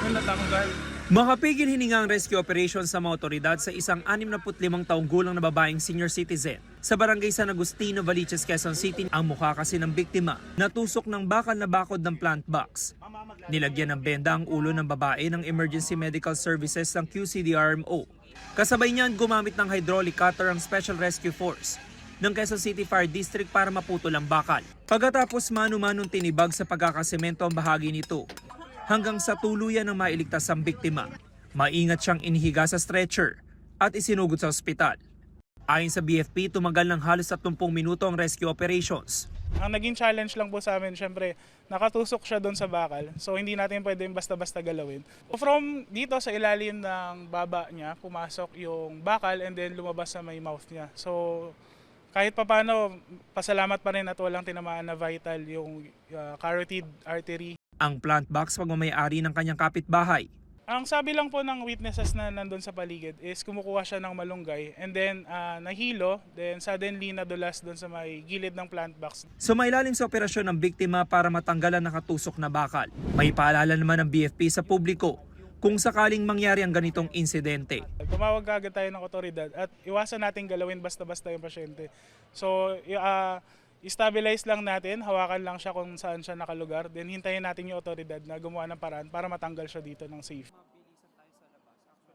namin natanggal. Makapigil hininga ang rescue operation sa mga otoridad sa isang 65 taong gulang na babaeng senior citizen sa barangay San Agustino, Valiches, Quezon City. Ang mukha kasi ng biktima natusok ng bakal na bakod ng plant box. Nilagyan ng benda ang ulo ng babae ng Emergency Medical Services ng QCDRMO. Kasabay niyan gumamit ng hydraulic cutter ang Special Rescue Force ng Quezon City Fire District para maputol ang bakal. Pagkatapos manu-manong tinibag sa pagkakasemento ang bahagi nito, hanggang sa tuluyan ng mailigtas ang biktima. Maingat siyang inihiga sa stretcher at isinugod sa ospital. Ayon sa BFP, tumagal ng halos 30 minuto ang rescue operations. Ang naging challenge lang po sa amin, syempre, nakatusok siya doon sa bakal. So hindi natin pwedeng basta-basta galawin. From dito sa ilalim ng baba niya, pumasok yung bakal and then lumabas sa may mouth niya. So kahit papano, pasalamat pa rin at walang tinamaan na vital yung carotid artery. Ang plant box pagmamayari ng kanyang kapitbahay. Ang sabi lang po ng witnesses na nandun sa paligid is kumukuha siya ng malunggay and then nahilo, then suddenly nadulas doon sa may gilid ng plant box. Sumailalim sa operasyon ng biktima para matanggalan ang nakatusok na bakal. May paalala naman ng BFP sa publiko kung sakaling mangyari ang ganitong insidente. Tumawag agad tayo ng otoridad at iwasan natin galawin basta-basta yung pasyente. So, i-stabilize lang natin, hawakan lang siya kung saan siya nakalugar, then hintayin natin yung otoridad na gumawa ng paraan para matanggal siya dito ng safe.